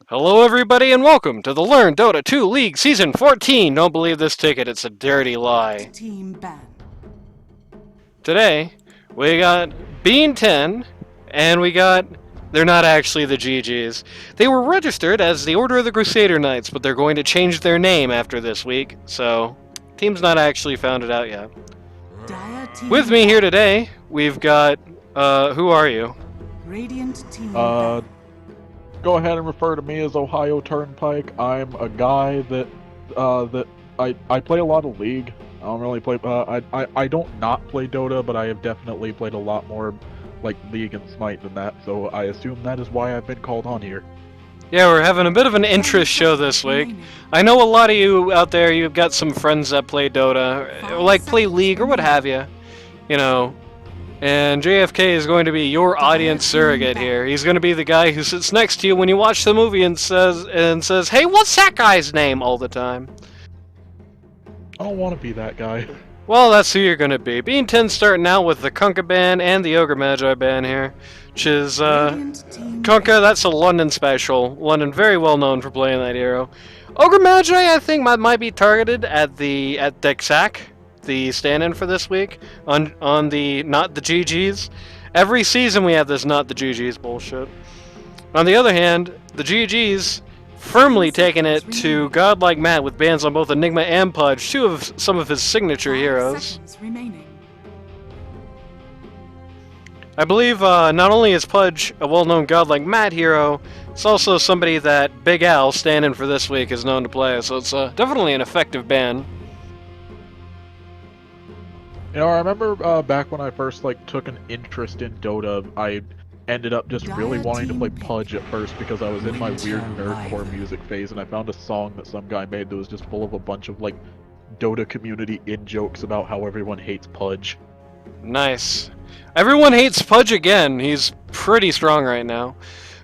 Hello everybody and welcome to the Learn Dota 2 League Season 14! Don't believe this ticket, it's a dirty lie. Team ban. Today, we got Bean 10, and they're not actually the GGs. They were registered as the Order of the Crusader Knights, but they're going to change their name after this week, so team's not actually found it out yet. With me here today, we've got, who are you? Radiant team. Go ahead and refer to me as Ohio Turnpike. I'm a guy that I play a lot of League. I don't really play. I don't not play Dota, but I have definitely played a lot more like League and Smite than that. So I assume that is why I've been called on here. Yeah, we're having a bit of an interest show this week. I know a lot of you out there, you've got some friends that play Dota, or like play League or what have you, you know. And JFK is going to be your audience surrogate here. He's going to be the guy who sits next to you when you watch the movie and says, "Hey, what's that guy's name?" all the time. I don't want to be that guy. Well, that's who you're going to be. Bean 10 starting out with the Kunkka ban and the Ogre Magi ban here, which is, Kunkka, that's a London special. London, very well known for playing that hero. Ogre Magi, I think, might be targeted at Dexac, the stand-in for this week, on the not the GGs. Every season we have this not the GGs bullshit. On the other hand, the GGs firmly taking it to godlike Matt with bans on both Enigma and Pudge, two of some of his signature heroes. I believe not only is Pudge a well-known godlike Matt hero, it's also somebody that Big Al, stand-in for this week, is known to play, so it's definitely an effective ban. You know, I remember back when I first took an interest in Dota, I ended up just really wanting to play Pudge at first because I was in my weird nerdcore music phase, and I found a song that some guy made that was just full of a bunch of Dota community in-jokes about how everyone hates Pudge. Nice. Everyone hates Pudge again. He's pretty strong right now.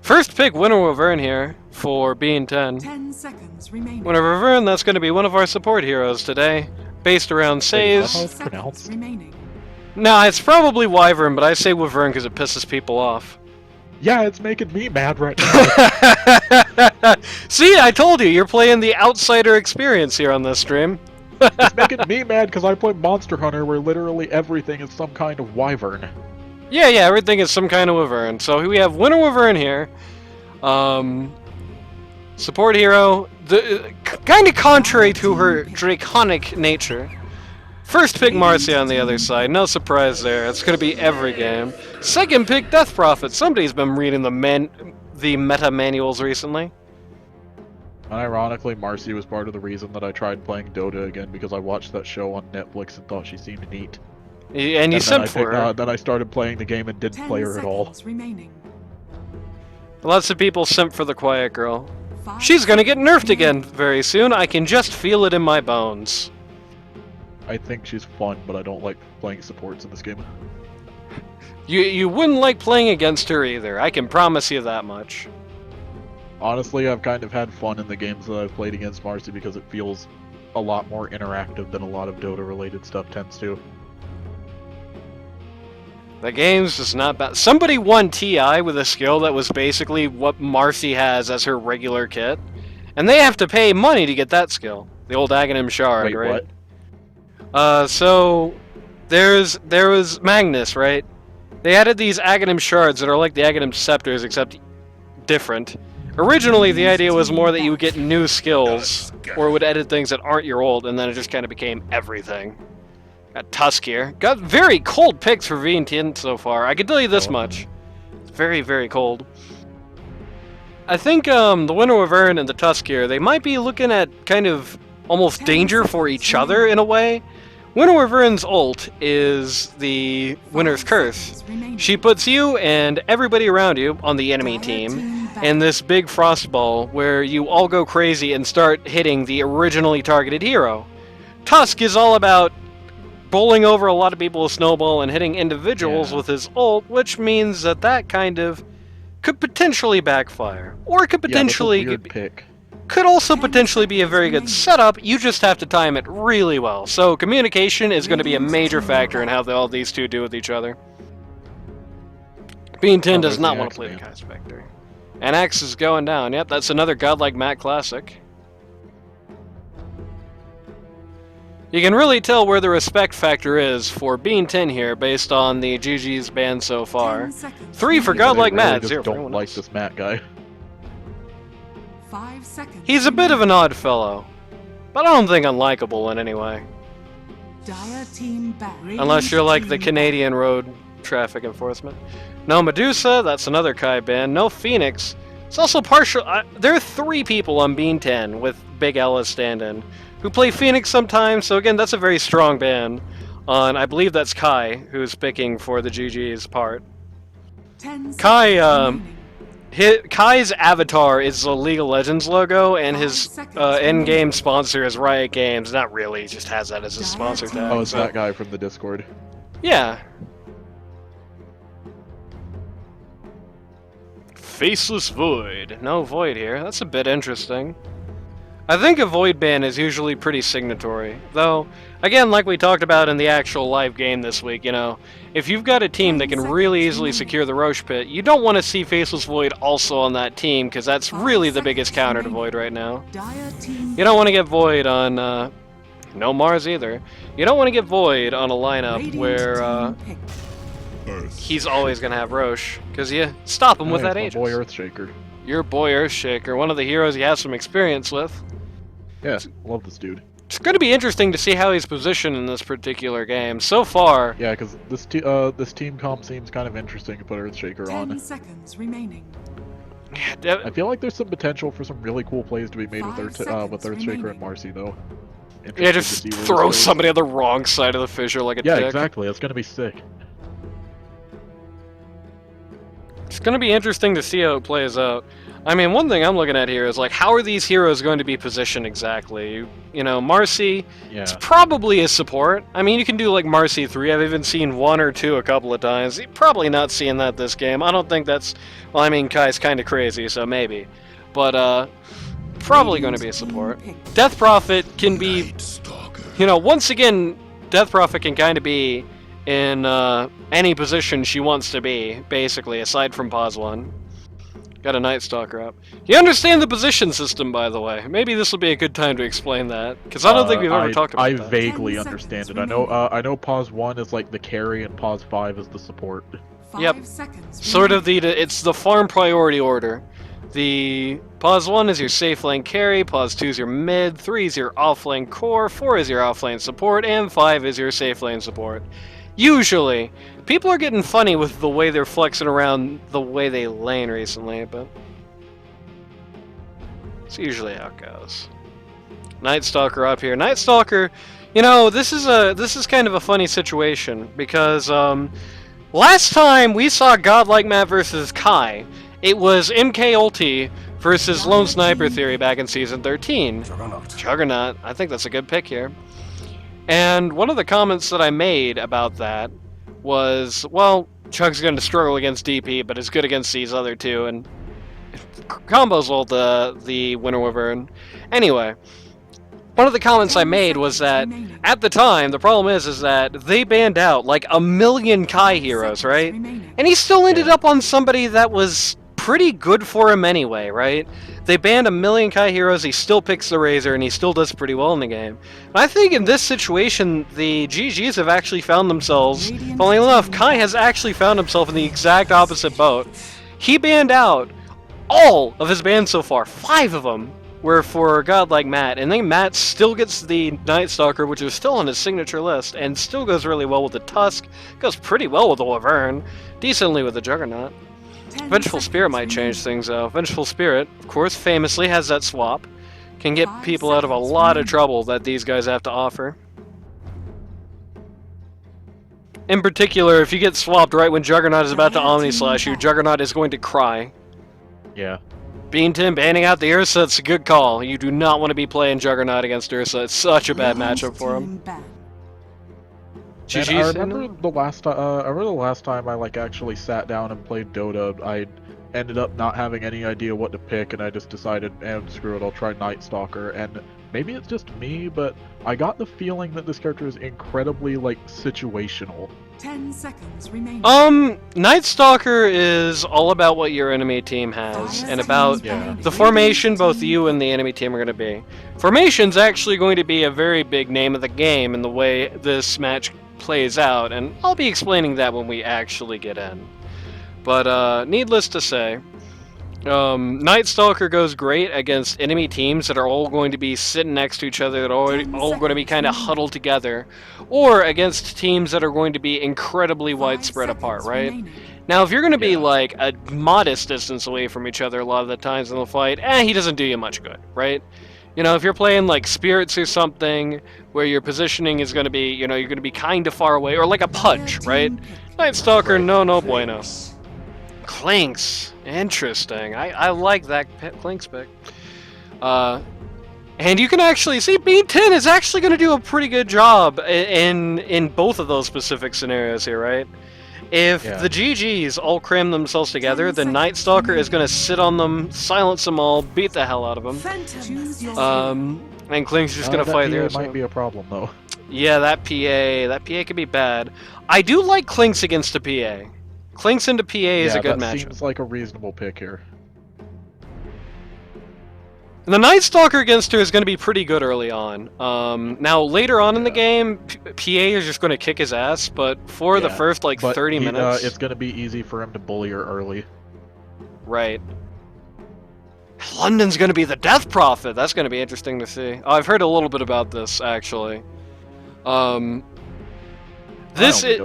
First pick Winter Wyvern here for Bean 10. 10 seconds remaining. Winter Wyvern, that's going to be one of our support heroes today. Based around Says. How it's pronounced? No, it's probably Wyvern, but I say Wyvern because it pisses people off. Yeah, it's making me mad right now. See, I told you, you're playing the outsider experience here on this stream. It's making me mad because I play Monster Hunter where literally everything is some kind of Wyvern. Yeah, everything is some kind of Wyvern. So we have Winter Wyvern here. Support hero, kind of contrary to her draconic nature. First pick Marcia on the other side, no surprise there. It's going to be every game. Second pick Death Prophet. Somebody's been reading the meta manuals recently. Ironically, Marcy was part of the reason that I tried playing Dota again because I watched that show on Netflix and thought she seemed neat. And you simped for her. Then I started playing the game and didn't play her at all. Lots of people simp for the quiet girl. She's gonna get nerfed again very soon. I can just feel it in my bones. I think she's fun, but I don't like playing supports in this game. You wouldn't like playing against her either. I can promise you that much. Honestly, I've kind of had fun in the games that I've played against Marcy because it feels a lot more interactive than a lot of Dota-related stuff tends to. The game's just not bad. Somebody won TI with a skill that was basically what Marcy has as her regular kit. And they have to pay money to get that skill. The old Aghanim Shard, Wait, right? What? So there was Magnus, right? They added these Aghanim Shards that are like the Aghanim Scepters, except different. Originally, the idea was more that you would get new skills, or it would edit things that aren't your old, and then it just kind of became everything. Got Tusk here. Got very cold picks for V10 so far. I can tell you this much. It's very, very cold. I think the Winter Wyvern and the Tusk here, they might be looking at kind of almost danger for each other in a way. Winter Wyvern's ult is the Winter's Curse. She puts you and everybody around you on the enemy team in this big frostball where you all go crazy and start hitting the originally targeted hero. Tusk is all about bowling over a lot of people with Snowball and hitting individuals with his ult, which means that kind of could potentially backfire. Or it could potentially... That's a weird pick. Could also potentially be a very good setup, you just have to time it really well. So communication is going to be a major factor in how all these two do with each other. Bean 10 does not want to play the Kai's Spectre. And X is going down. Yep, that's another Godlike Matt classic. You can really tell where the respect factor is for Bean 10 here based on the GG's banned so far. 10 seconds. 3 for Yeah, Godlike they really Matt, just 0 for don't everyone like else. this Matt guy. 5 seconds. He's a bit of an odd fellow, but I don't think unlikable in any way. Dire team back. Unless you're like the Team Canadian road traffic enforcement. No Medusa, that's another Kai ban. No Phoenix. It's also partial. There are 3 people on Bean 10 with Big L as stand-in who play Phoenix sometimes, so again, that's a very strong ban on, I believe that's Kai, who's picking for the GG's part. 10 Kai, seconds remaining. Kai's avatar is the League of Legends logo, and 5 his seconds in-game remaining. sponsor is Riot Games. Not really, he just has that as his sponsor tag. Oh, it's so- that guy from the Discord. Yeah. Faceless Void. No Void here. That's a bit interesting. I think a Void ban is usually pretty signatory. Though, again, like we talked about in the actual live game this week, you know, if you've got a team that can really easily secure the Roche Pit, you don't want to see Faceless Void also on that team, because that's really the biggest counter to Void right now. Dire team. You don't want to get Void on, no Mars either. You don't want to get Void on a lineup Radiant where, team picked. he's always going to have Roche, because you stop him with Hey, that it's my boy Aegis. Earthshaker. Your boy Earthshaker, one of the heroes you have some experience with. Yeah, love this dude. It's going to be interesting to see how he's positioned in this particular game. So far, Yeah, because this team comp seems kind of interesting to put Earthshaker 10 on. seconds remaining. I feel like there's some potential for some really cool plays to be made with 5 with seconds Earthshaker remaining. and Marcy, though. yeah, Interested to just see where this throw goes. somebody on the wrong side of the fissure like a Yeah, dick. exactly. That's gonna be sick. It's going to be interesting to see how it plays out. I mean, one thing I'm looking at here is, like, how are these heroes going to be positioned exactly? You know, Marcy, Yeah. it's probably a support. I mean, you can do, like, Marcy 3. I've even seen 1 or 2 a couple of times. You're probably not seeing that this game. I don't think that's... Well, I mean, Kai's kind of crazy, so maybe. But, probably going to be a support. Death Prophet can be... You know, once again, Death Prophet can kind of be in any position she wants to be, basically, aside from pause 1. Got a Night Stalker up. You understand the position system, by the way. Maybe this will be a good time to explain that, because I don't think we've ever talked about I that. vaguely 10 understand it. seconds I know pause 1 is like the carry and pause 5 is the support. 5 Yep. seconds Sort remaining. of it's the farm priority order. The pause 1 is your safe lane carry, pause 2 is your mid, 3 is your off lane core, 4 is your off lane support, and 5 is your safe lane support. Usually. People are getting funny with the way they're flexing around the way they lane recently, but it's usually how it goes. Night Stalker up here. Night Stalker, you know, this is kind of a funny situation because last time we saw Godlike Matt versus Kai, it was MK Ulti versus Lone Sniper Theory back in Season 13. Juggernaut. I think that's a good pick here. And one of the comments that I made about that was, well, Chug's going to struggle against DP, but is good against these other two, and combos will the Winter Wyvern. Anyway, one of the comments I made was that at the time, the problem is that they banned out like a million Kai heroes, right? And he still ended up on somebody that was pretty good for him anyway, right? They banned a million Kai heroes, he still picks the Razor, and he still does pretty well in the game. And I think in this situation, the GGs have actually found themselves, funnily enough, Kai has actually found himself in the exact opposite boat. He banned out all of his bans so far, 5 of them were for Godlike Matt, and then Matt still gets the Night Stalker, which is still on his signature list, and still goes really well with the Tusk, goes pretty well with the Wyvern, decently with the Juggernaut. Vengeful Spirit might change things though. Vengeful Spirit, of course, famously has that swap. Can get people out of a lot of trouble that these guys have to offer. In particular, if you get swapped right when Juggernaut is about to Omni Slash you, Juggernaut is going to cry. Yeah. Bean 10 banning out the Ursa, it's a good call. You do not want to be playing Juggernaut against Ursa. It's such a bad matchup for him. And I remember the last time I like actually sat down and played Dota. ended up not having any idea what to pick, and I just decided, screw it, I'll try Night Stalker. And maybe it's just me, but I got the feeling that this character is incredibly, like, situational. 10 seconds remaining. Night Stalker is all about what your enemy team has, and about the formation both you and the enemy team are going to be. Formation's actually going to be a very big name of the game in the way this match plays out, and I'll be explaining that when we actually get in. But, needless to say, Night Stalker goes great against enemy teams that are all going to be sitting next to each other, that are all going to be kind of huddled together, or against teams that are going to be incredibly widespread apart, right? Now, if you're going to be, like, a modest distance away from each other a lot of the times in the fight, he doesn't do you much good, right? You know, if you're playing, like, Spirits or something, where your positioning is going to be, you know, you're going to be kind of far away, or like a Pudge, right? Night Stalker, no bueno. Clinks. Interesting. I like that Clinks pick. And you can actually see Bean 10 is actually going to do a pretty good job in both of those specific scenarios here, right? If the GGs all cram themselves together, then Night Stalker is going to sit on them, silence them all, beat the hell out of them. And Clink's just going to fight there. That might be a problem, though. Yeah, that PA could be bad. I do like Clinks against a PA. Clinks into PA is a good matchup. Seems like a reasonable pick here. And the Night Stalker against her is going to be pretty good early on. Now, later on in the game, PA is just going to kick his ass, but for the first, like, 30 minutes... it's going to be easy for him to bully her early. Right. London's going to be the Death Prophet! That's going to be interesting to see. Oh, I've heard a little bit about this, actually. I know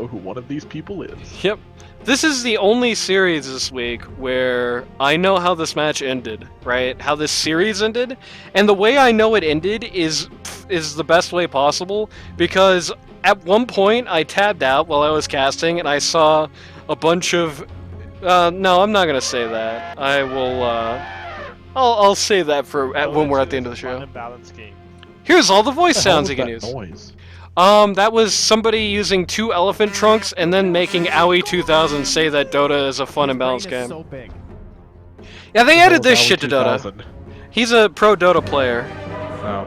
who one of these people is. Yep. This is the only series this week where I know how this match ended, right? How this series ended, and the way I know it ended is the best way possible, because at one point I tabbed out while I was casting and I saw a bunch of... no, I'm not gonna say that. I will, I'll say that for when we're at the end of the show. Here's all the voice sounds you can use. Noise? That was somebody using 2 elephant trunks and then making Owie2000 say that Dota is a fun and balanced game. Yeah, they added this shit to Dota. He's a pro Dota player. Oh.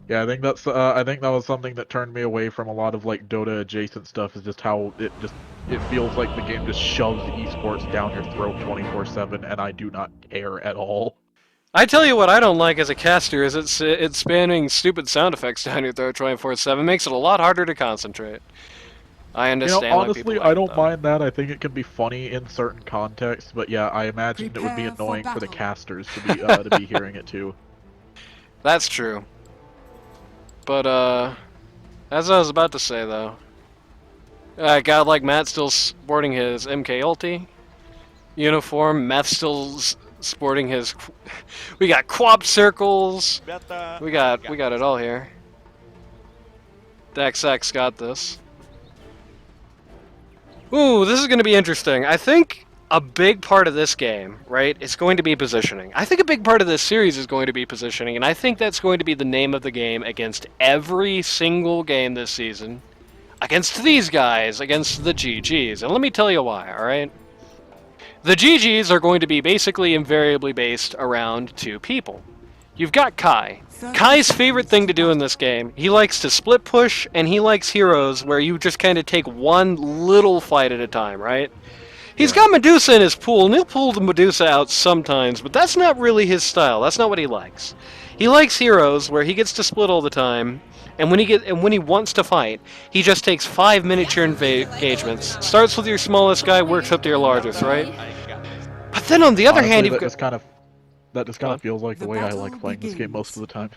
Yeah, I think that's. I think that was something that turned me away from a lot of like Dota adjacent stuff. Is just how it feels like the game just shoves esports down your throat 24/7, and I do not care at all. I tell you what I don't like as a caster is it's spamming stupid sound effects down your throat 24/7. Makes it a lot harder to concentrate. I understand. You know, honestly, why people like I don't mind that. I think it can be funny in certain contexts, but yeah, I imagine it would be annoying for the casters to be hearing it too. That's true. But as I was about to say though, God, like Matt still sporting his MK ulti uniform. Meth still sporting his. We got quap circles. We got it all here. DexX got this. Ooh, this is going to be interesting. I think a big part of this game, right, is going to be positioning. I think a big part of this series is going to be positioning, and I think that's going to be the name of the game against every single game this season. Against these guys, against the GGs. And let me tell you why, alright? The GGs are going to be basically invariably based around 2 people. You've got Kai. Kai's favorite thing to do in this game, he likes to split push, and he likes heroes where you just kind of take one little fight at a time, right? He's got Medusa in his pool, and he'll pull the Medusa out sometimes, but that's not really his style. That's not what he likes. He likes heroes where he gets to split all the time, and when he wants to fight, he just takes 5 miniature engagements. Starts with your smallest guy, works up to your largest, right? But then on the other hand, you've got... That just kind of feels like the way I like playing this game most of the time.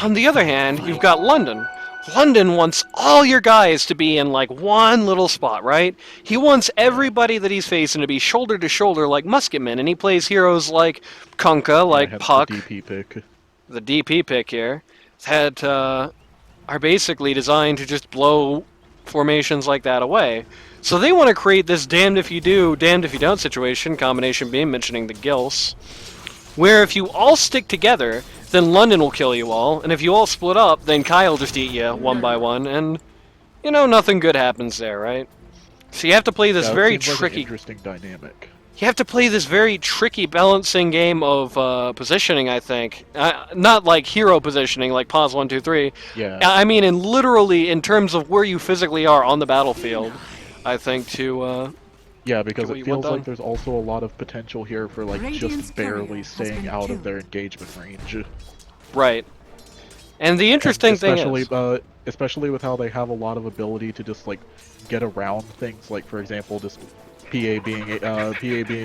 On the other hand, you've got London. London wants all your guys to be in, like, one little spot, right? He wants everybody that he's facing to be shoulder to shoulder like musketmen, and he plays heroes like Kunkka, like Puck. The DP pick. The DP pick here. That are basically designed to just blow formations like that away. So they want to create this damned if you do, damned if you don't situation, CombinationBean mentioning the Gills, where if you all stick together, then London will kill you all, and if you all split up, then Kai will just eat you one by one, and, you know, nothing good happens there, right? So you have to play this very tricky... Like an interesting dynamic. you have to play this very tricky balancing game of positioning, I think. Not like hero positioning, like pause 1, 2, 3. Yeah. I mean, literally in terms of where you physically are on the battlefield, I think, to... Yeah, because what it you want feels like done. there's also a lot of potential here for like Radiant's just courier barely has staying been out of killed. their engagement range. Right. And the interesting thing especially, is... especially with how they have a lot of ability to just like get around things. Like for example, just PA being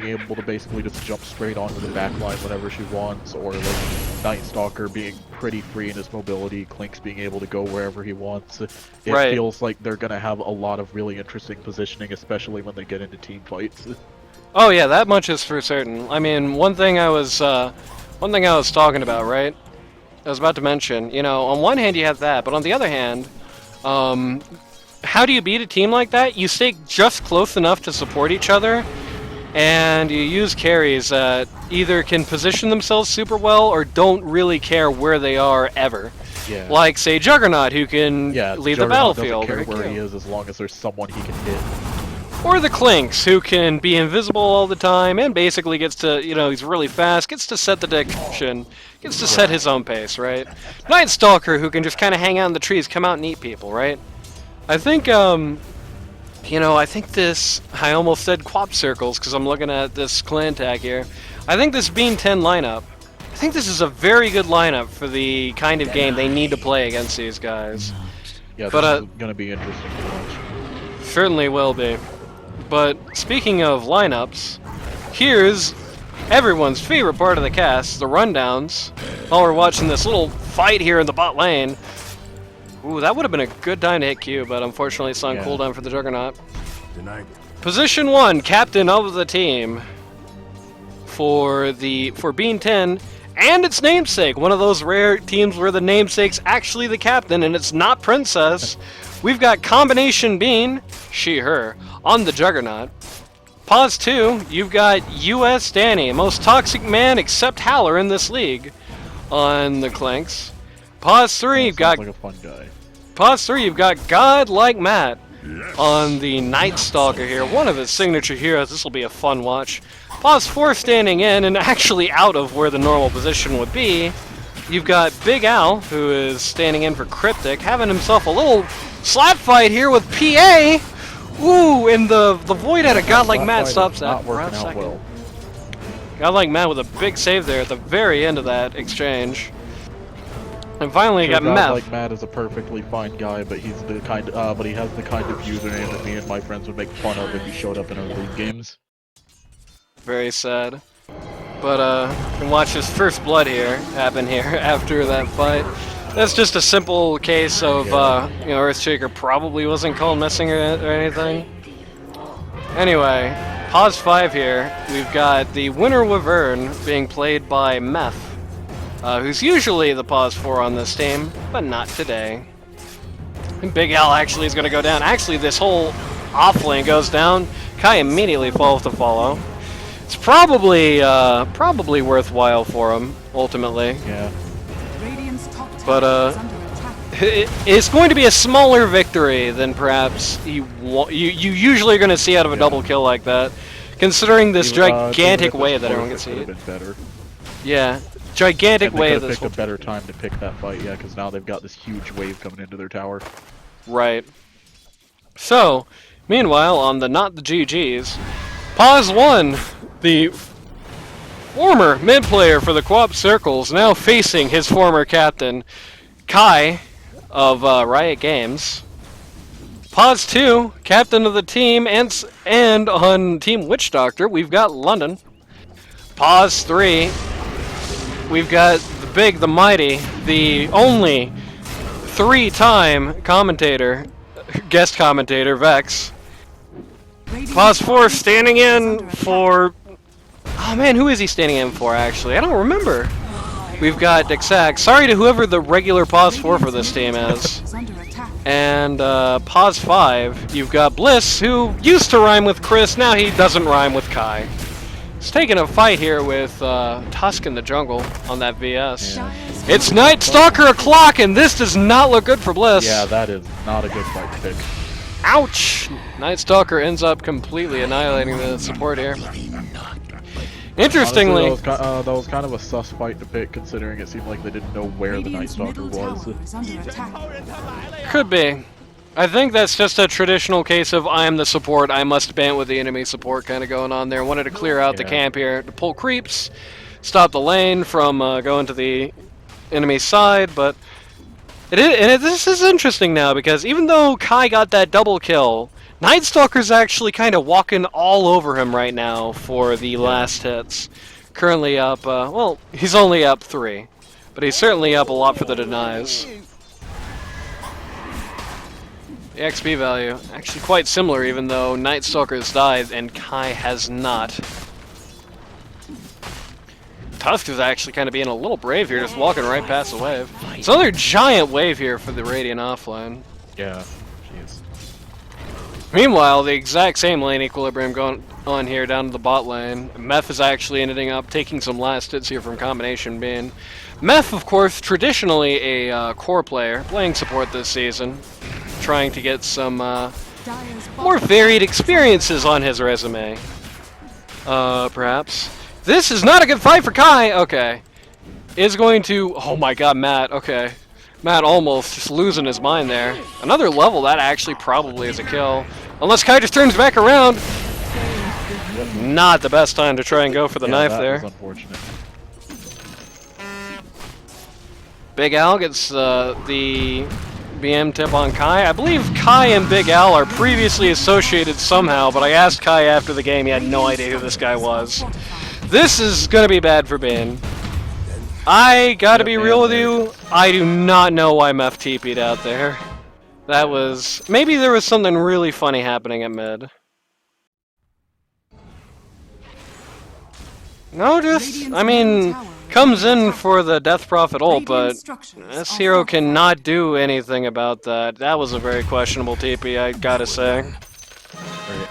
able to basically just jump straight onto the backline whenever she wants, or like Night Stalker being pretty free in his mobility, Clink's being able to go wherever he wants. It Right. feels like they're gonna have a lot of really interesting positioning, especially when they get into team fights. Oh yeah, that much is for certain. I mean, one thing I was talking about, right? I was about to mention, you know, on one hand you have that, but on the other hand, how do you beat a team like that? You stay just close enough to support each other, and you use carries that either can position themselves super well or don't really care where they are ever. Yeah. Like, say, Juggernaut, who can Yeah, leave the Juggernaut battlefield. doesn't or care where he kill. is as long as there's someone he can hit. Or the Clinks, who can be invisible all the time and basically gets to, you know, he's really fast, gets to set the direction, gets to set his own pace, right? Night Stalker, who can just kind of hang out in the trees, come out and eat people, right? I think, you know, I think this, I almost said Quap Circles because I'm looking at this clan tag here. I think this Bean 10 lineup, I think this is a very good lineup for the kind of game they need to play against these guys. Yeah, But, this is gonna be interesting to watch. Certainly will be. But speaking of lineups, here's everyone's favorite part of the cast, the rundowns. While we're watching this little fight here in the bot lane. Ooh, that would have been a good time to hit Q, but unfortunately it's on cooldown for the Juggernaut. Position 1, captain of the team for Bean 10 and its namesake. One of those rare teams where the namesake's actually the captain and it's not Princess. We've got CombinationBean, she, her, on the Juggernaut. Pause 2, you've got US Danny, most toxic man except Howler in this league, on the Clanks. Pause 3, you've got like a fun guy. Pause 3, you've got God-like Matt on the Night Stalker here, one of his signature heroes. This will be a fun watch. Pause 4, standing in and actually out of where the normal position would be. You've got Big Al, who is standing in for Cryptic, having himself a little slap fight here with PA. Ooh, and the Void had a God-like Matt stops that. Not working out second. well. God-like Matt with a big save there at the very end of that exchange. And finally, you got Meth. Like Matt is a perfectly fine guy, but he's the kind, but he has the kind of username that me and my friends would make fun of if he showed up in our league games. Very sad. But you can watch his first blood here happen here after that fight. That's just a simple case of you know, Earthshaker probably wasn't called missing or anything. Anyway, pause 5 here. We've got the Winter Wyvern being played by Meth, who's usually the pause 4 on this team, but not today. And Big Al actually is going to go down. Actually, this whole off lane goes down. Kai immediately falls to follow. It's probably worthwhile for him ultimately. Yeah. Radiant's top tower But is under attack. it's going to be a smaller victory than perhaps you usually are going to see out of a double kill like that, considering this gigantic wave that everyone gets to eat. Been better. Yeah, gigantic And they wave. could have This picked a better time to pick that fight, yeah, because now they've got this huge wave coming into their tower. Right. So, meanwhile, on the Not the GGs, Pause 1, the former mid player for the Quap Circles, now facing his former captain, Kai of Riot Games. Pause 2, captain of the team, and on Team Witch Doctor, we've got London. Pause 3, we've got the big, the mighty, the only 3-time commentator, guest commentator, Vex. Pause 4, standing in for... Oh man, who is he standing in for, actually? I don't remember. We've got Dexac. Sorry to whoever the regular pause 4 for this team is. Is under attack. And pause 5, you've got Bliss, who used to rhyme with Chris, now he doesn't rhyme with Kai. He's taking a fight here with Tusk in the jungle on that VS. Yeah. It's Night Stalker o'clock, and this does not look good for Bliss. Yeah, that is not a good fight to pick. Ouch! Night Stalker ends up completely annihilating the support here. Interestingly, honestly, that was kind of a sus fight to pick, considering it seemed like they didn't know where the Night Radiant's Stalker middle was. tower is under attack. could be. I think that's just a traditional case of I am the support, I must ban with the enemy support kind of going on there. Wanted to clear out the Yeah. camp here to pull creeps, stop the lane from going to the enemy side, but this is interesting now because even though Kai got that double kill, Night Stalker's actually kind of walking all over him right now for the last hits. Currently up, well, he's only up 3, but he's certainly up a lot for the denies. The XP value, actually quite similar even though Night Stalker's died and Kai has not. Tusk is actually kind of being a little brave here, just walking right past the wave. It's another giant wave here for the Radiant offline. Yeah, jeez. Meanwhile, the exact same lane equilibrium going on here down to the bot lane. Meph is actually ending up taking some last hits here from CombinationBean. Meph, of course, traditionally a core player, playing support this season, trying to get some more varied experiences on his resume. Perhaps. This is not a good fight for Kai! Okay. Is going to... Oh my god, Matt. Okay. Matt almost just losing his mind there. Another level, that actually probably is a kill. Unless Kai just turns back around. Not the best time to try and go for the knife that there. was unfortunate. Big Al gets the BM tip on Kai. I believe Kai and Big Al are previously associated somehow, but I asked Kai after the game, he had no idea who this guy was. This is gonna be bad for Bean. I gotta be real with you, I do not know why Meph TP'd out there. That was... Maybe there was something really funny happening at mid. No, just... I mean... Comes in for the Death Prophet ult, but this hero cannot do anything about that. That was a very questionable TP, I gotta say. Right.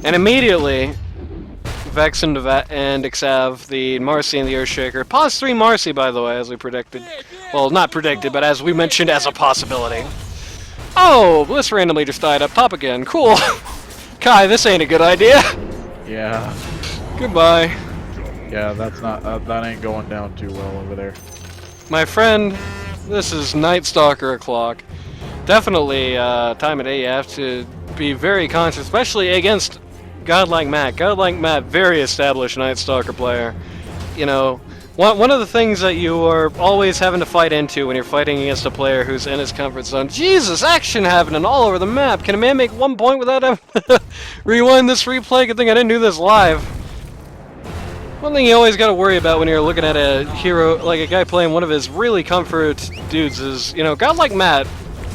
And immediately, Vex and Xav, the Marcy and the Earthshaker. Pause 3 Marcy, by the way, as we predicted. Well, not predicted, but as we mentioned as a possibility. Oh, Bliss randomly just died up top again. Cool. Kai, this ain't a good idea. Yeah. Goodbye. Yeah, that's not... that ain't going down too well over there. My friend, this is Night Stalker o'clock. Definitely time of day you have to be very conscious, especially against Godlike Matt. Godlike Matt, very established Night Stalker player. You know, one of the things that you are always having to fight into when you're fighting against a player who's in his comfort zone. Jesus, action happening all over the map. Can a man make 1 point without him? Rewind this replay. Good thing I didn't do this live. One thing you always got to worry about when you're looking at a hero, like a guy playing one of his really comfort dudes is, you know, Godlike Matt,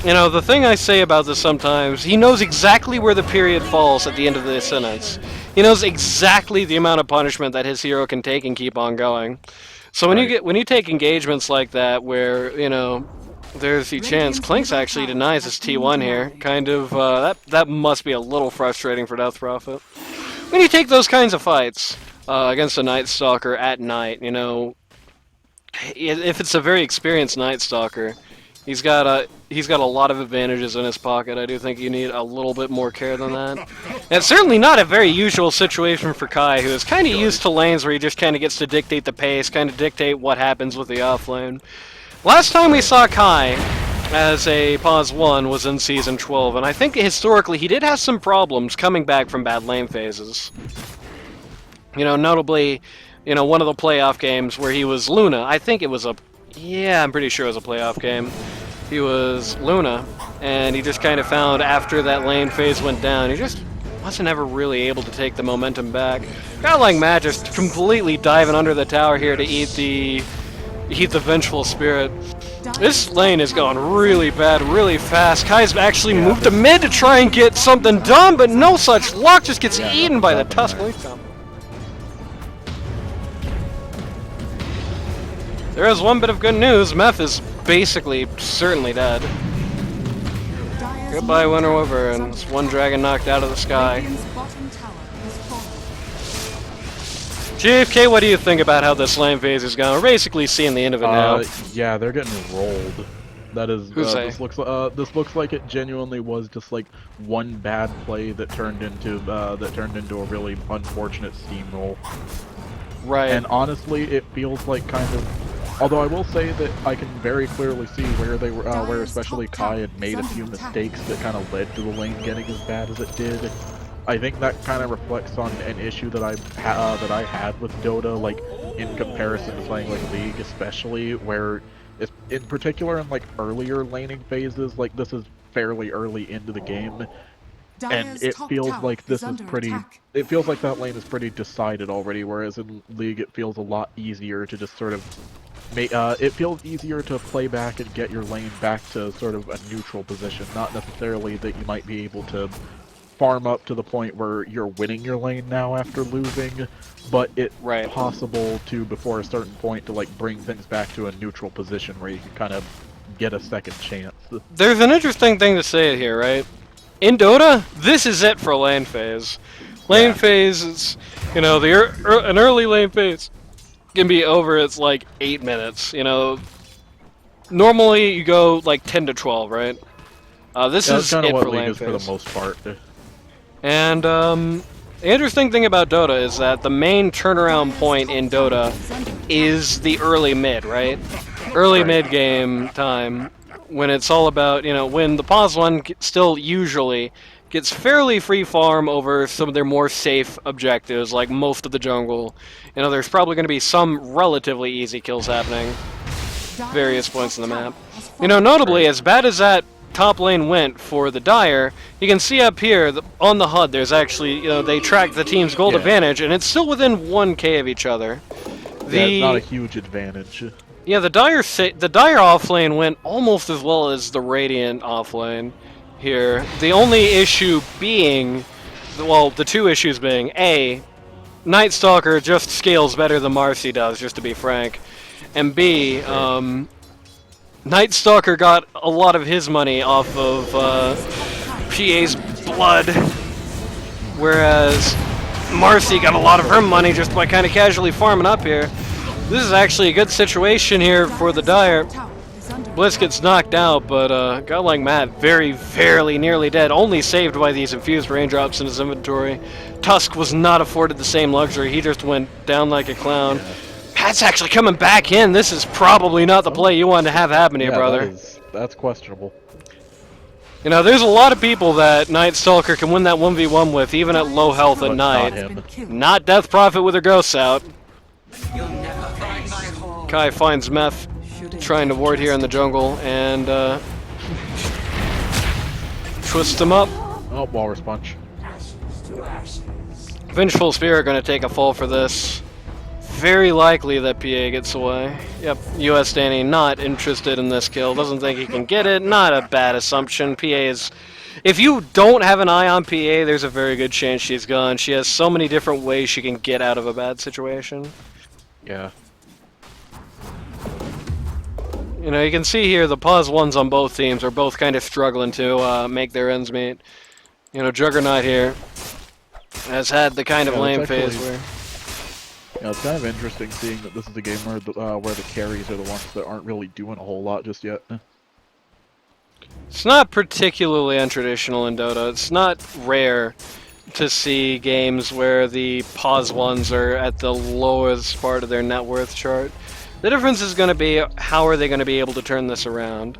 you know, the thing I say about this sometimes, he knows exactly where the period falls at the end of the sentence. He knows exactly the amount of punishment that his hero can take and keep on going. So when you take engagements like that where, you know, there's the chance, Clinks actually denies his T1 here. Kind of, that must be a little frustrating for Death Prophet. When you take those kinds of fights against a Night Stalker at night, you know, if it's a very experienced Night Stalker, he's got a lot of advantages in his pocket. I do think you need a little bit more care than that. And it's certainly not a very usual situation for Kai, who is kind of used to lanes where he just kind of gets to dictate the pace, kind of dictate what happens with the offlane. Last time we saw Kai as a Pause 1 was in Season 12, and I think historically he did have some problems coming back from bad lane phases. You know, notably, you know, one of the playoff games where he was Luna. I think it was a... Yeah, I'm pretty sure it was a playoff game. He was Luna, and he just kind of found after that lane phase went down, he just wasn't ever really able to take the momentum back. Godlike Matt just completely diving under the tower here to eat the Vengeful Spirit. This lane is going really bad, really fast. Kai's actually moved to mid to try and get something done, but no such luck, just gets eaten by the Tusk lane combo. There is one bit of good news. Meph is basically certainly dead. Goodbye, Winter Wyvern. And it's one dragon knocked out of the sky. JFK, what do you think about how this lane phase is going? We're basically seeing the end of it now. Yeah, they're getting rolled. That is, Who's they? this looks like it genuinely was just like one bad play that turned into a really unfortunate steamroll. Right. And honestly, it feels like kind of. Although I will say that I can very clearly see where they were, where especially Kai had made a few mistakes that kind of led to the lane getting as bad as it did. I think that kind of reflects on an issue that I had with Dota, like in comparison to playing like League, especially where, in particular in like earlier laning phases, like this is fairly early into the game, and it feels like this is pretty. It feels like that lane is pretty decided already, whereas in League it feels a lot easier to just sort of it feels easier to play back and get your lane back to sort of a neutral position, not necessarily that you might be able to farm up to the point where you're winning your lane now after losing, but it's possible to, before a certain point, to like bring things back to a neutral position where you can kind of get a second chance. There's an interesting thing to say here, right? In Dota, this is it for lane phase. Lane phase is, you know, an early lane phase can be over. It's like 8 minutes. You know, normally you go like 10 to 12, right? This is kind of it what for League lane is phase. for the most part. And the interesting thing about Dota is that the main turnaround point in Dota is the early mid, right? Early mid game time, when it's all about, you know, when the pause one still usually gets fairly free farm over some of their more safe objectives, like most of the jungle. You know, there's probably going to be some relatively easy kills happening various points in the map. You know, notably, as bad as that top lane went for the Dire, you can see up here on the HUD there's actually, you know, they track the team's gold advantage, and it's still within 1k of each other. It's not a huge advantage. Yeah, the Dire offlane went almost as well as the Radiant offlane here. The only issue being, well, the two issues being, A, Night Stalker just scales better than Marcy does, just to be frank, and B, Night Stalker got a lot of his money off of PA's blood, whereas Marcy got a lot of her money just by kind of casually farming up here. This is actually a good situation here for the Dire. Bliss gets knocked out, but a guy like Matt, very, very nearly dead, only saved by these infused raindrops in his inventory. Tusk was not afforded the same luxury, he just went down like a clown. Yeah. Pat's actually coming back in. This is probably not the play you wanted to have happen here, brother. That's questionable. You know, there's a lot of people that Night Stalker can win that 1v1 with, even at low health at night. Not Death Prophet with her ghosts out. Kai finds Meth trying to ward here in the jungle, and twists him up. Oh, Walrus Punch. Vengeful Spirit going to take a fall for this. Very likely that PA gets away. Yep, US Danny not interested in this kill. Doesn't think he can get it. Not a bad assumption. PA is... If you don't have an eye on PA, there's a very good chance she's gone. She has so many different ways she can get out of a bad situation. Yeah. You know, you can see here the pause ones on both teams are both kind of struggling to make their ends meet. You know, Juggernaut here has had the kind of lame phase where... Yeah, it's kind of interesting seeing that this is a game where the carries are the ones that aren't really doing a whole lot just yet. It's not particularly untraditional in Dota. It's not rare to see games where the pause ones are at the lowest part of their net worth chart. The difference is going to be how are they going to be able to turn this around.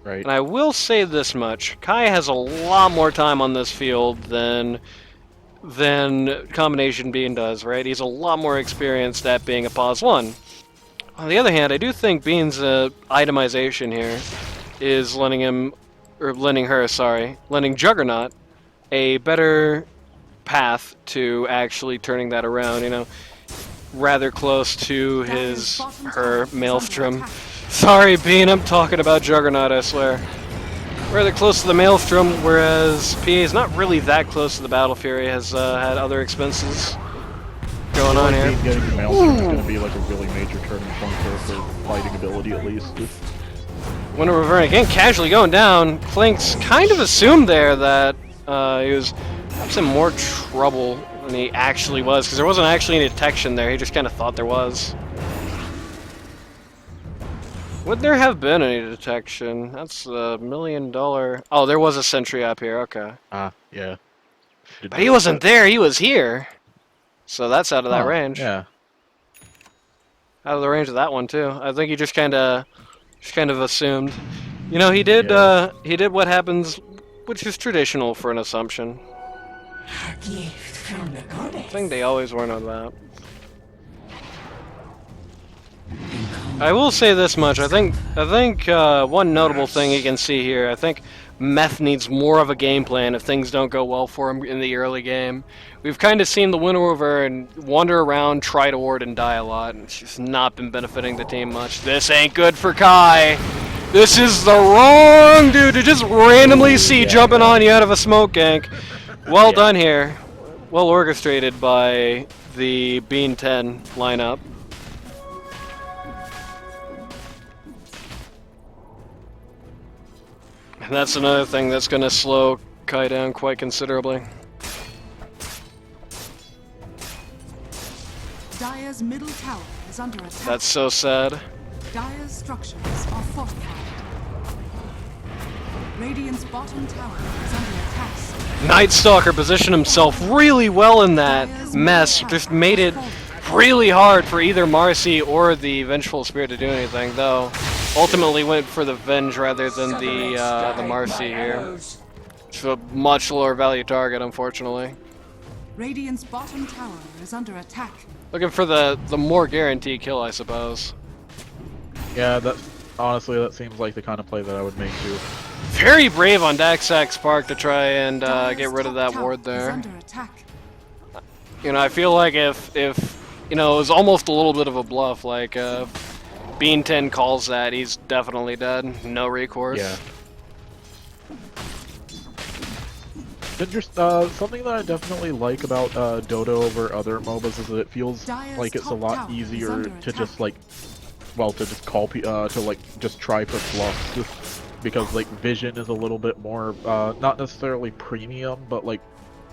Right. And I will say this much. Kai has a lot more time on this field than CombinationBean does, right? He's a lot more experienced at being a pause one. On the other hand, I do think Bean's itemization here is lending Juggernaut a better path to actually turning that around, you know, rather close to her Maelstrom. Sorry, Bean, I'm talking about Juggernaut, I swear. Rather close to the Maelstrom, whereas PA is not really that close to the Battle Fury, has had other expenses going on here. Getting the Maelstrom is going to be like a really major turning point for fighting ability, at least. Winter Reverent again, casually going down. Clink's kind of assumed there that he was perhaps in more trouble than he actually was, because there wasn't actually any detection there, he just kind of thought there was. Would there have been any detection? That's $1 million. Oh, there was a sentry up here. Okay. Ah, yeah. But he wasn't there. He was here. So that's out of that range. Yeah. Out of the range of that one too. I think he just kind of assumed. You know, he did. He did what happens, which is traditional for an assumption. A gift from the I goddess. think they always warn on that. I will say this much. I think one notable thing you can see here. I think Meth needs more of a game plan if things don't go well for him in the early game. We've kind of seen the winner over and wander around, try to ward, and die a lot, and it's just not been benefiting the team much. This ain't good for Kai. This is the wrong dude to just randomly see jumping on you out of a smoke gank. Well done here. Well orchestrated by the Bean 10 lineup. And that's another thing that's going to slow Kai down quite considerably. Dire's middle tower is under attack. That's so sad. Dire's structures are fortified. Radiant's bottom tower is under attack. Night Stalker positioned himself really well in that mess, just made it really hard for either Marcy or the Vengeful Spirit to do anything, though ultimately went for the Venge rather than the Marcy here. It's a much lower value target, unfortunately. Radiant's bottom tower is under attack. Looking for the more guaranteed kill, I suppose. Yeah, honestly, that seems like the kind of play that I would make too. Very brave on Daxac Spark to try and get rid of that ward there. Under attack. You know, I feel like if you know, it was almost a little bit of a bluff, like Bean 10 calls that, he's definitely dead. No recourse. Yeah. Something that I definitely like about Dota over other MOBAs is that it feels like it's a lot easier to just like, well, to just call to like just try for fluffs, because like vision is a little bit more not necessarily premium, but like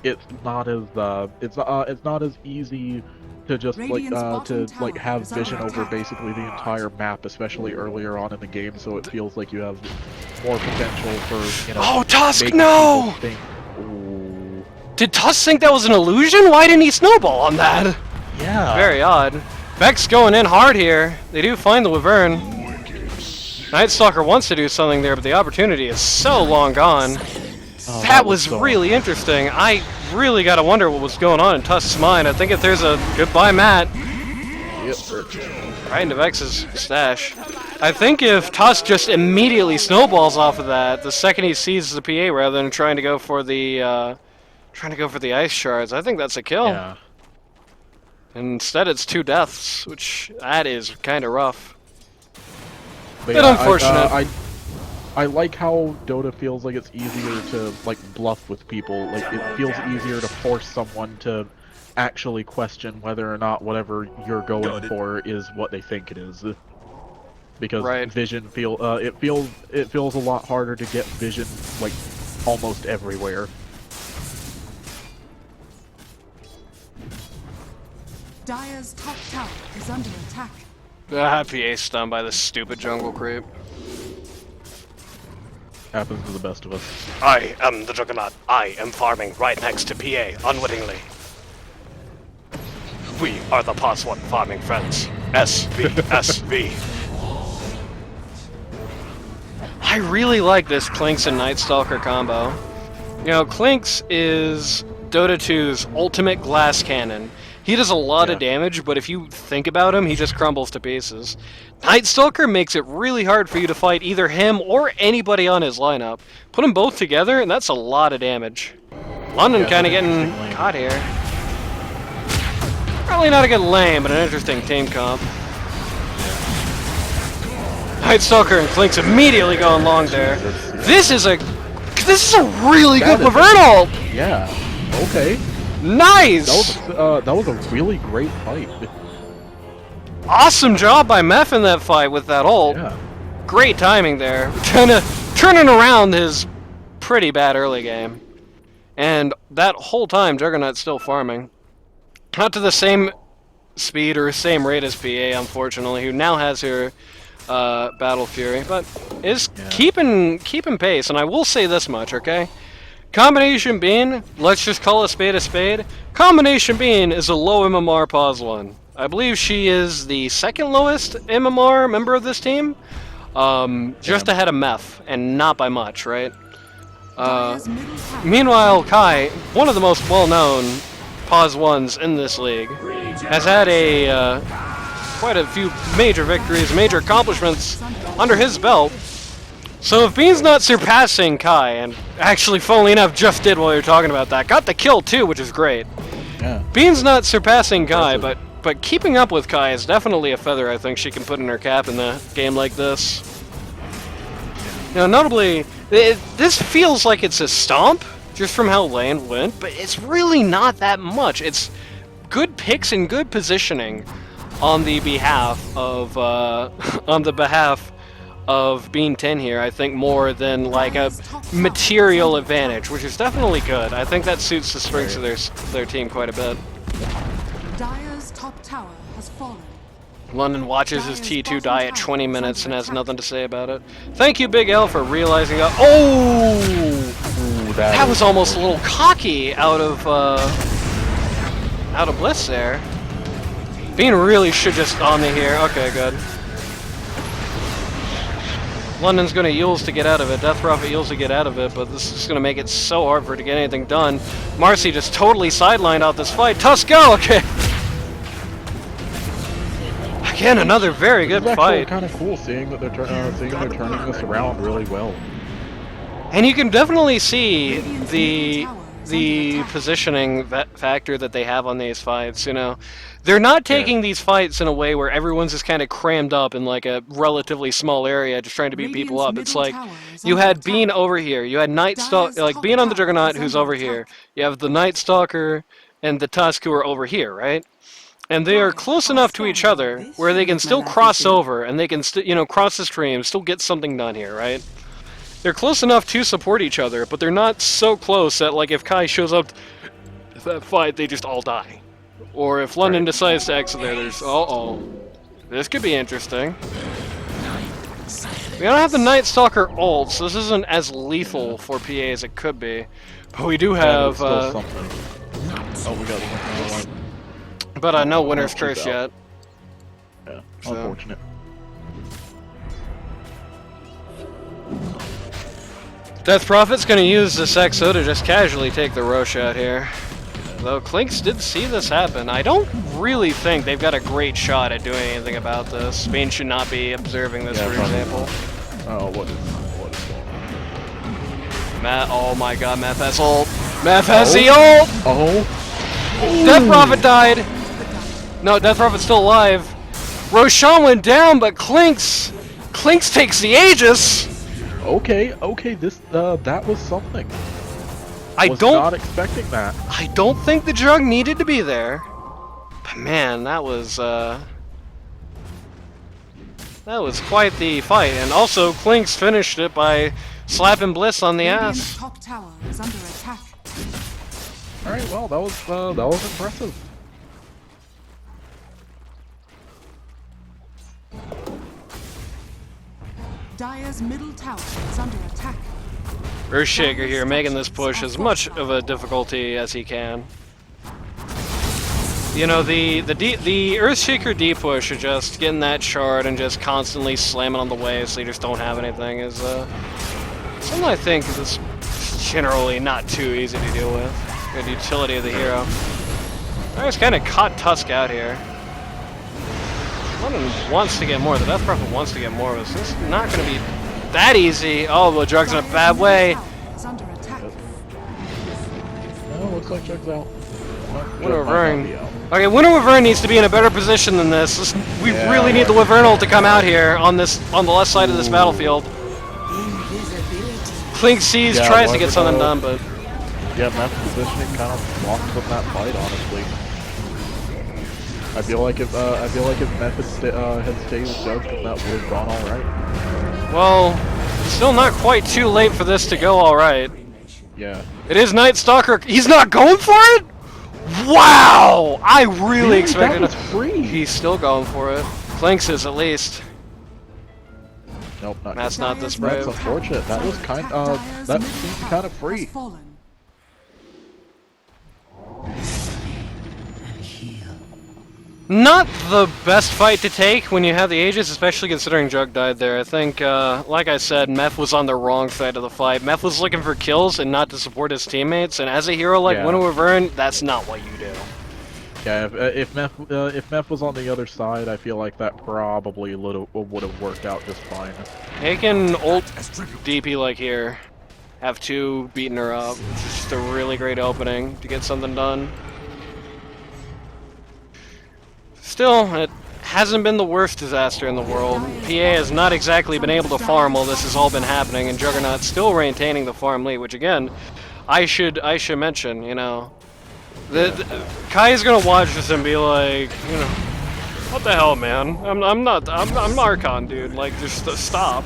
it's not as easy to just like have vision over basically the entire map, especially earlier on in the game. So it feels like you have more potential for, you know. Oh, Tusk, making no! people think, ooh. Did Tusk think that was an illusion? Why didn't he snowball on that? Yeah. Very odd. Vex going in hard here. They do find the Wyvern. Night Stalker wants to do something there, but the opportunity is so long gone. Oh, that was so really interesting. I really gotta wonder what was going on in Tusk's mind. I think if there's a goodbye, Matt. Yep. Right into Vex's stash. I think if Tusk just immediately snowballs off of that, the second he sees the PA rather than trying to go for the ice shards, I think that's a kill. Yeah. Instead, it's 2 deaths, which that is kind of rough. But Bit yeah, unfortunate. I like how Dota feels like it's easier to like bluff with people. Like it feels easier to force someone to actually question whether or not whatever you're going for is what they think it is. Because vision it feels a lot harder to get vision like almost everywhere. Dire's top tower is under attack. PA stunned by this stupid jungle creep. Happens to the best of us. I am the Juggernaut. I am farming right next to PA, unwittingly. We are the +1 farming friends. SVSV. I really like this Clinks and Night Stalker combo. You know, Clinks is Dota 2's ultimate glass cannon. He does a lot of damage, but if you think about him, he just crumbles to pieces. Night Stalker makes it really hard for you to fight either him or anybody on his lineup. Put them both together, and that's a lot of damage. London kind of getting caught here. Probably not a good lane, but an interesting team comp. Night Stalker and Clinks immediately going long there. This is a really good Wyvern ult! Yeah. Okay. Nice! That was a really great fight. Awesome job by Meph in that fight with that ult. Yeah. Great timing there. Turning around his pretty bad early game. And that whole time, Juggernaut's still farming. Not to the same speed or same rate as PA, unfortunately, who now has her Battle Fury, but is keeping pace. And I will say this much, okay? CombinationBean, let's just call a spade a spade. CombinationBean is a low MMR pause one. I believe she is the second lowest MMR member of this team, just ahead of Meth, and not by much, right? Meanwhile, Kai, one of the most well-known pause ones in this league, has had a quite a few major victories, major accomplishments under his belt. So if Bean's not surpassing Kai, and actually, funnily enough, just did while you're talking about that, got the kill too, which is great. Yeah. Bean's not surpassing Kai, but keeping up with Kai is definitely a feather I think she can put in her cap in a game like this. You know, notably, this feels like it's a stomp, just from how lane went, but it's really not that much. It's good picks and good positioning on the behalf of Bean 10 here, I think, more than like a material advantage, which is definitely good. I think that suits the strengths of their team quite a bit. Dire's top tower has fallen. London watches his T2 die at 20 minutes and has nothing to say about it. Thank you, Big L, for realizing that. Oh! That was almost a little cocky out of Bliss there. Bean really should just on me here. Okay, good. London's gonna Yules to get out of it. Death Prophet Yules to get out of it, but this is gonna make it so hard for her to get anything done. Marcy just totally sidelined out this fight. Tusk, go! Okay. Again, another very good fight. It's kind of cool seeing that they're turning this around really well. And you can definitely see the positioning factor that they have on these fights. You know, they're not taking these fights in a way where everyone's just kind of crammed up in like a relatively small area, just trying to beat people up. It's like you had Bean over here, you had Night Stalker, like Bean on the Juggernaut, who's over here. You have the Night Stalker and the Tusk who are over here, right? And they are close enough to each other where they can still cross over and they can cross the stream, still get something done here, right? They're close enough to support each other, but they're not so close that, like, if Kai shows up to that fight, they just all die. Or if London decides to exit there, there's... Uh-oh. This could be interesting. We don't have the Night Stalker ult, so this isn't as lethal for PA as it could be. But we do have... we got one. But no winner's curse yet. Yeah, unfortunate. Death Prophet's gonna use this EXO to just casually take the Roche out here. Though Clinks did see this happen. I don't really think they've got a great shot at doing anything about this. Bean should not be observing this, for example. Oh, what is going on? Matt, oh my god, Matt has ult. Matt has the ult! Oh. Death Prophet died! No, Death Prophet's still alive. Roshan went down, but Clinks takes the Aegis! Okay, this that was something. I was not expecting that. I don't think the Jug needed to be there. But man, that was quite the fight. And also, Clinks finished it by slapping Bliss on the ass. Top tower is under attack. All right, well, that was impressive. Dire's middle tower is under attack. Earthshaker here making this push as much of a difficulty as he can. You know, the Earthshaker D push of just getting that shard and just constantly slamming on the wave so you just don't have anything is something I think is generally not too easy to deal with. Good utility of the hero. I just kind of caught Tusk out here. London wants to get more. The Death Prophet wants to get more. This is not going to be that easy. Oh, the Jug's in a bad way. Oh, looks like Jug's out. Winter Wyvern. Okay, Winter Wyvern needs to be in a better position than this. We really need the Wyvernal to come out here on the left side of this battlefield. Clink sees, tries to get something done, but yeah, Meth's positioning kind of lost them that fight, honestly. I feel like if Meth had stayed with Jug, that would have gone all right. Well, still not quite too late for this to go all right. Yeah. It is Night Stalker. He's not going for it? Wow! I really expected that was free. He's still going for it. Clinks is at least. Nope, not That's good. not this That's brave. unfortunate. That was kind that seemed kind of free. Not the best fight to take when you have the Aegis, especially considering Jug died there. I think, like I said, Meth was on the wrong side of the fight. Meth was looking for kills and not to support his teammates, and as a hero like Yeah. Winnow of Vern, that's not what you do. Yeah, if Meth was on the other side, I feel like that probably would have worked out just fine. He can ult DP like here, have two beating her up. It's just a really great opening to get something done. Still, it hasn't been the worst disaster in the world. PA has not exactly been able to farm while this has all been happening, and Juggernaut's still maintaining the farm lead, which again, I should mention, you know. Kai is gonna watch this and be like, you know, what the hell, man? I'm Archon, dude. Like, just stop.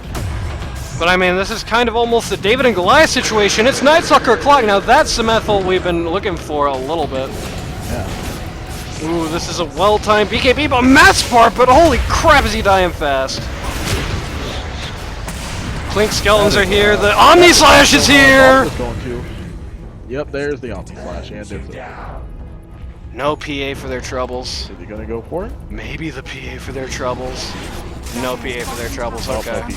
But I mean, this is kind of almost a David and Goliath situation. It's Nightsucker Clock. Now that's the method we've been looking for a little bit. Yeah. Ooh, this is a well-timed BKB, but Matt's part, but holy crap, is he dying fast. Clink Skeletons are here, the Omni Slash is here! Yep, there's the Omni Slash, and it's No PA for their troubles. Is he gonna go for it? Maybe the PA for their troubles. No PA for their troubles, okay. I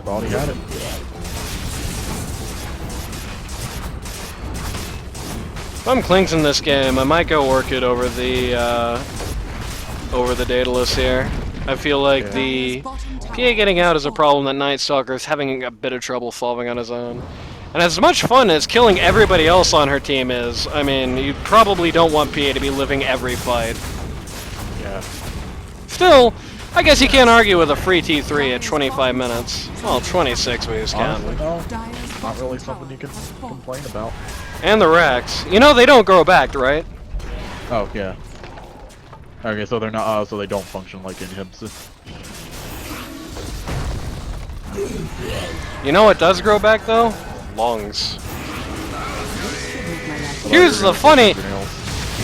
thought he had it. If I'm Clinks in this game, I might go Orchid over the Daedalus here. I feel like the PA getting out is a problem that Night Stalker is having a bit of trouble solving on his own. And as much fun as killing everybody else on her team is, I mean, you probably don't want PA to be living every fight. Yeah. Still, I guess you can't argue with a free T3 at 25 minutes. Well, 26 we just Honestly, counting. no. Not really something you can complain about. And the Rex. You know they don't grow back, right? Oh, yeah. Okay, so they're not, so they don't function like inhibs. You know what does grow back, though? Lungs. Here's the funny...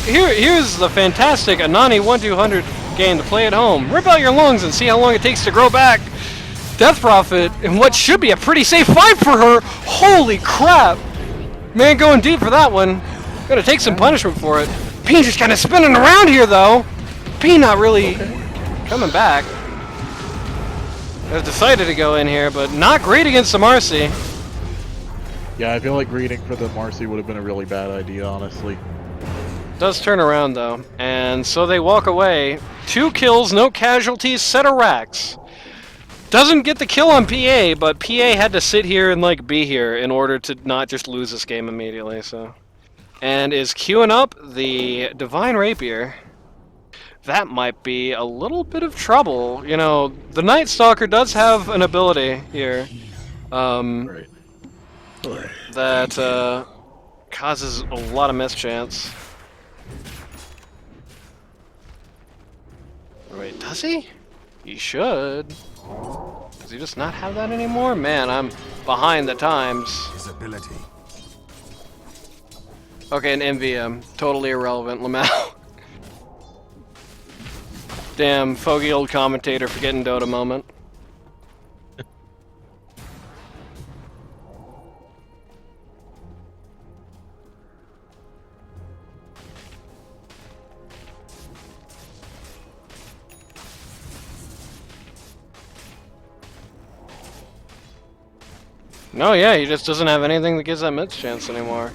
Here's the fantastic Anani 1200 game to play at home. Rip out your lungs and see how long it takes to grow back. Death Prophet, in what should be a pretty safe fight for her. Holy crap! Man, going deep for that one. Gonna take some punishment for it. Bean just kind of spinning around here, though. Bean not really coming back. Has decided to go in here, but not great against the Marcy. Yeah, I feel like greeting for the Marcy would have been a really bad idea, honestly. Does turn around, though. And so they walk away. 2 kills, no casualties, set of racks. Doesn't get the kill on PA, but PA had to sit here and, like, be here in order to not just lose this game immediately, so. And is queuing up the Divine Rapier. That might be a little bit of trouble. You know, the Night Stalker does have an ability here. Right. That, causes a lot of mischance. Wait, does he? He should. Does he just not have that anymore? Man, I'm behind the times. His ability. Okay, an MVM. Totally irrelevant, Lamau. Damn, fogey old commentator forgetting Dota moment. No, yeah, he just doesn't have anything that gives that mid chance anymore.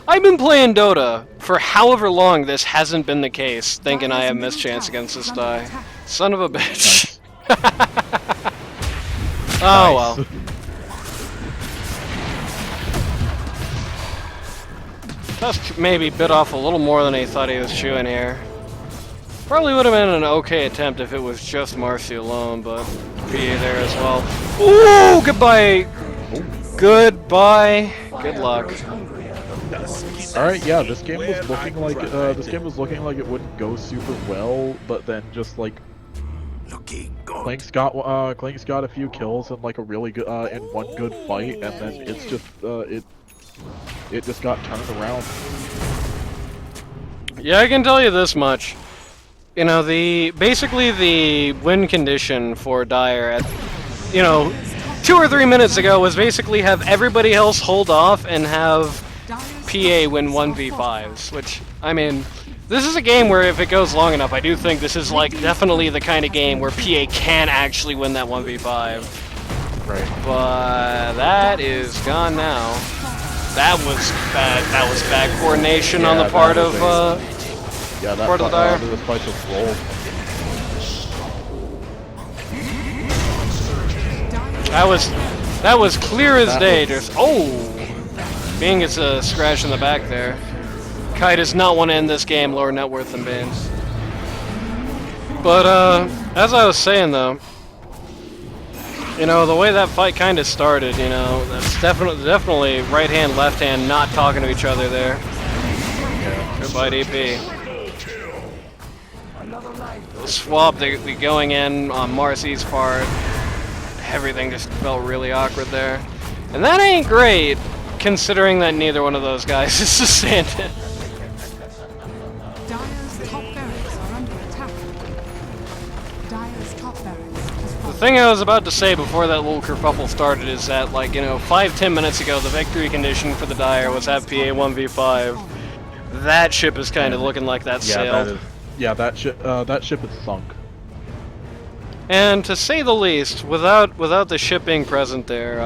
I've been playing Dota for however long this hasn't been the case, thinking I have mischance against this die. Son of a bitch. Oh well. Just maybe bit off a little more than he thought he was chewing here. Probably would have been an okay attempt if it was just Marcy alone, but PA there as well. Ooh, goodbye. Goodbye. Good luck. All right, yeah, this game was looking like it wouldn't go super well, but then just like Clink's got a few kills and like a really good in one good fight, and then it's just it just got turned around. Yeah, I can tell you this much. You know, basically the win condition for Dire at, you know, 2 or 3 minutes ago was basically have everybody else hold off and have PA win 1v5s, which, I mean, this is a game where if it goes long enough, I do think this is, like, definitely the kind of game where PA can actually win that 1v5. Right. But that is gone now. That was bad coordination on the part of, Yeah, that part of the Dire. this fight just rolled. That was clear as day. Just Bean gets a scratch in the back there. Kai does not want to end this game lower net worth than Bean. But as I was saying though, you know, the way that fight kind of started, you know, that's definitely right hand, left hand, not talking to each other there. Yeah. Good fight, EP. The swap, the going in on Marcy's part, everything just felt really awkward there. And that ain't great, considering that neither one of those guys is sustained. Dire's top barracks are under attack. Dire's top barracks is The thing I was about to say before that little kerfuffle started is that, like, you know, 5-10 minutes ago, the victory condition for the Dire was have PA 1v5. That ship is kind of looking like that sailed. That ship is sunk. And to say the least, without the ship being present there,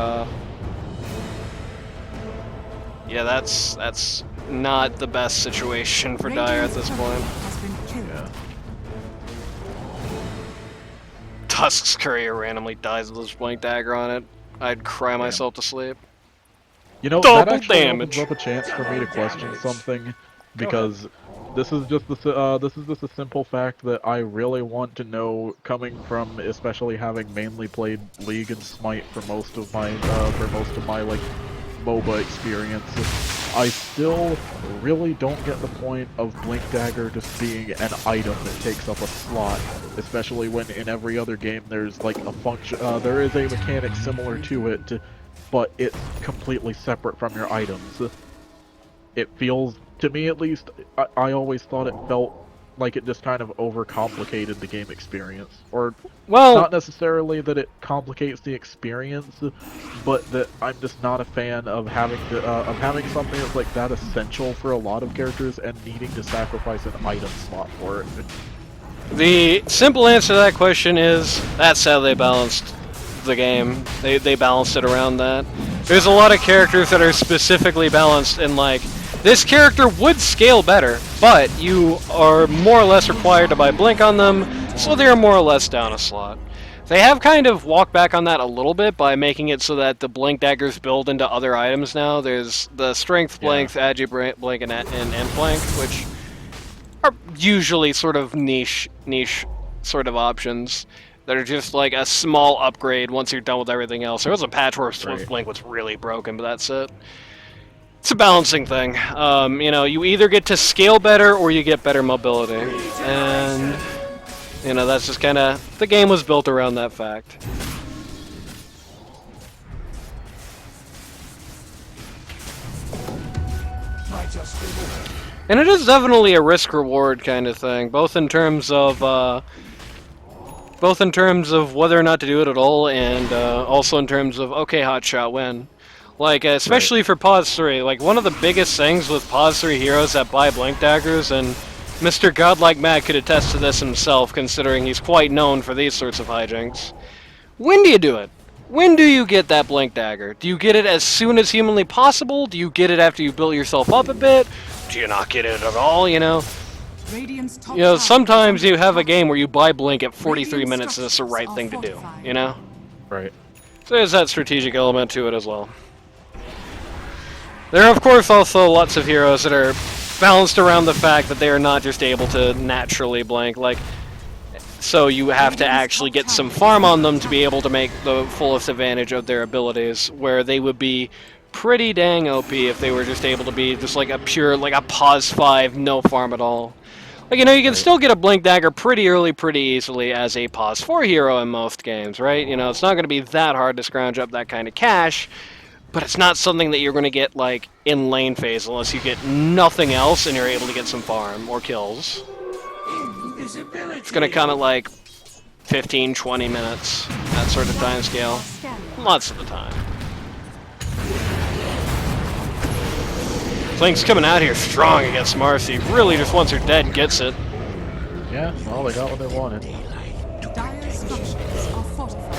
yeah, that's not the best situation for Dire at this point. has been killed. Yeah. Tusk's courier randomly dies with his blink dagger on it. I'd cry myself to sleep. You know, Double that actually damage. opens up a chance for me to question something, because this is just a simple fact that I really want to know, coming from especially having mainly played League and Smite for most of my like MOBA experience. I still really don't get the point of Blink Dagger just being an item that takes up a slot, especially when in every other game there's like a function, there is a mechanic similar to it, but it's completely separate from your items. It feels, to me at least, I always thought it felt like it just kind of overcomplicated the game experience. Or, Well, not necessarily that it complicates the experience, but that I'm just not a fan of having something that's like that essential for a lot of characters and needing to sacrifice an item slot for it. the simple answer to that question is that's how they balanced the game. They balanced it around that. There's a lot of characters that are specifically balanced in, like, this character would scale better, but you are more or less required to buy Blink on them, so they're more or less down a slot. They have kind of walked back on that a little bit by making it so that the Blink daggers build into other items now. There's the Strength Blink, the Agi Blink, and End Blink, which are usually sort of niche sort of options that are just like a small upgrade once you're done with everything else. There was a patch where Swift Blink was really broken, but that's it. It's a balancing thing. You know, you either get to scale better or you get better mobility. And, you know, that's just kind of, the game was built around that fact. And it is definitely a risk-reward kind of thing, both in terms of whether or not to do it at all, and also in terms of, okay, hotshot, win. Like, especially for Pause 3, like, one of the biggest things with Pause 3 heroes that buy Blink Daggers, and Mr. Godlike Matt could attest to this himself, considering he's quite known for these sorts of hijinks. When do you do it? When do you get that Blink Dagger? Do you get it as soon as humanly possible? Do you get it after you built yourself up a bit? Do you not get it at all, you know? Radiant's top You know, tower sometimes is you under have a attack. game where you buy Blink at 43 Radiant minutes and it's the right structures thing to are do, fortified. you know? Right. So there's that strategic element to it as well. There are, of course, also lots of heroes that are balanced around the fact that they are not just able to naturally blink, like, so you have to actually get some farm on them to be able to make the fullest advantage of their abilities, where they would be pretty dang OP if they were just able to be just like a pure, like a Pause 5, no farm at all. Like, you know, you can still get a Blink Dagger pretty early, pretty easily as a Pause 4 hero in most games, right? You know, it's not going to be that hard to scrounge up that kind of cash, but it's not something that you're going to get, like, in lane phase unless you get nothing else and you're able to get some farm or kills. Invisibility. It's gonna come at like 15, 20 minutes, that sort of time scale. Lots of the time. Klink's coming out here strong against Marcy. Really just wants her dead and gets it. Yeah, well, they got what they wanted. Dire's structures are fortified.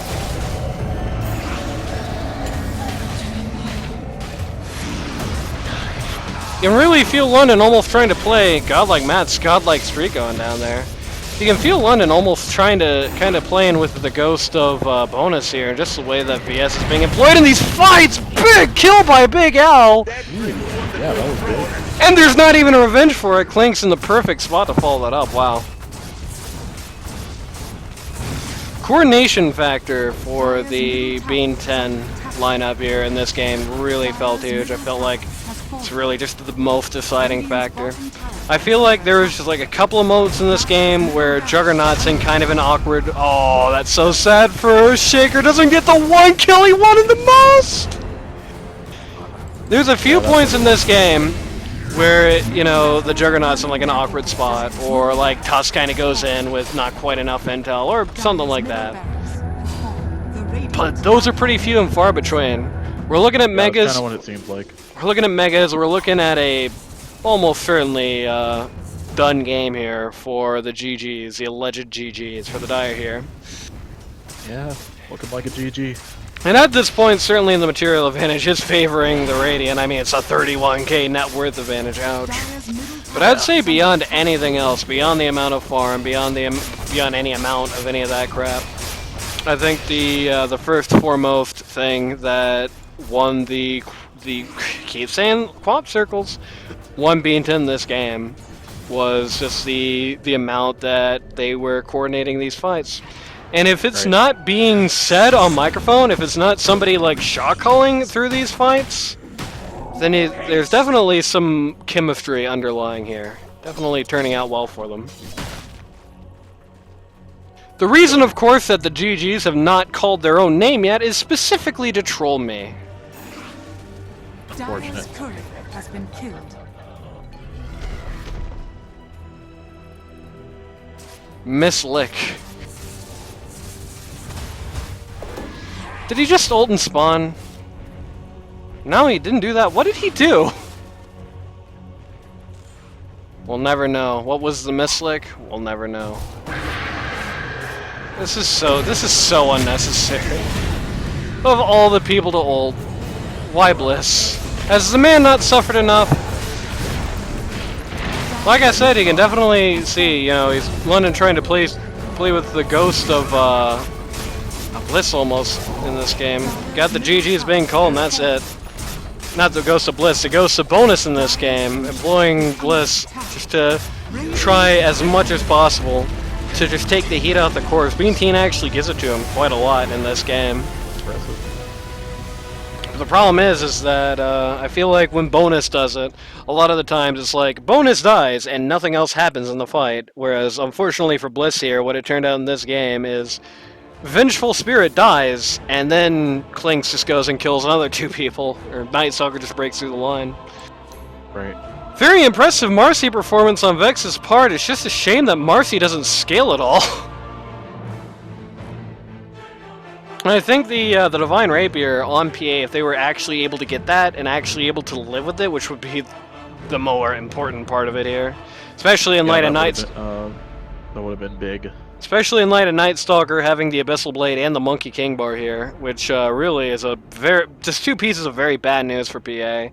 You can really feel London almost trying to play godlike Matt's godlike streak going down there. You can feel London almost trying to kind of playing with the ghost of bonus here, and just the way that VS is being employed in these fights. Big kill by Big Al, Yeah, that was big. and there's not even a revenge for it. Klink's in the perfect spot to follow that up. Wow. Coordination factor for the Bean 10 lineup here in this game really felt huge. I felt like it's really just the most deciding factor. I feel like there was just like a couple of moments in this game where Juggernaut's in kind of an awkward, oh, that's so sad for Shaker doesn't get the one kill he wanted the most! There's a few points in this game where, you know, the Juggernaut's in like an awkward spot, or like Tusk kind of goes in with not quite enough intel, or something like that. But those are pretty few and far between. We're looking at Megas. That's kind of what it seems like. We're looking at Megas. We're looking at a almost certainly done game here for the GGs, the alleged GGs for the Dire here. Yeah, looking like a GG. And at this point, certainly the material advantage is favoring the Radiant. I mean, it's a 31k net worth advantage. Ouch. But I'd say beyond anything else, beyond the amount of farm, beyond any amount of any of that crap, I think the first foremost thing that won the keep saying quap circles, won Beanton this game was just the amount that they were coordinating these fights. And if it's not being said on microphone, if it's not somebody like shot calling through these fights, then there's definitely some chemistry underlying here. Definitely turning out well for them. The reason, of course, that the GGs have not called their own name yet is specifically to troll me. Dire's courier has been killed. Miss Lick. Did he just ult and spawn? No, he didn't do that. What did he do? We'll never know. What was the mislick? We'll never know. This is so unnecessary. Of all the people to ult, why Bliss? Has the man not suffered enough? Like I said, you can definitely see, you know, he's London trying to play with the ghost of Bliss almost in this game. Got the GGs being called, and that's it. Not the ghost of Bliss, the ghost of bonus in this game, employing Bliss just to try as much as possible to just take the heat out the course. Bean Teen actually gives it to him quite a lot in this game. But the problem is that I feel like when bonus does it, a lot of the times it's like bonus dies and nothing else happens in the fight. Whereas unfortunately for Bliss here, what it turned out in this game is Vengeful Spirit dies, and then Klinks just goes and kills another two people, or Night Stalker just breaks through the line. Right. Very impressive Marcy performance on Vex's part. It's just a shame that Marcy doesn't scale at all. And I think the Divine Rapier on PA, if they were actually able to get that and actually able to live with it, which would be the more important part of it here, especially in light of Night. That would have been big. Especially in light of Night Stalker having the Abyssal Blade and the Monkey King Bar here, which really is just two pieces of very bad news for PA.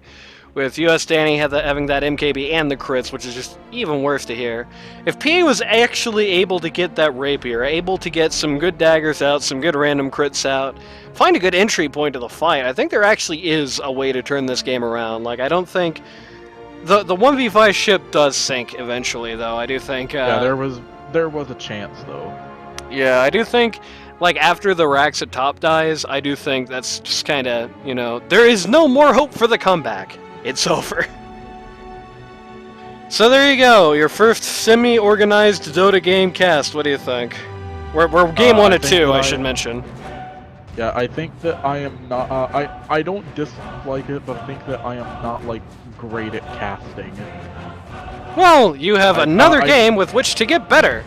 With US Danny having that MKB and the crits, which is just even worse to hear. If PA was actually able to get that Rapier, able to get some good daggers out, some good random crits out, find a good entry point to the fight, I think there actually is a way to turn this game around. Like, I don't think... The 1v5 ship does sink eventually, though. I do think... yeah, there was a chance, though. Yeah, I do think, like, after the Rax at top dies, I do think that's just kind of, you know, there is no more hope for the comeback. It's over. So there you go, your first semi-organized Dota game cast. What do you think? We're game 1 of 2, I should mention. Yeah, I think that I am not. I don't dislike it, but I think that I am not like great at casting. Well, you have I- another I- game with which to get better.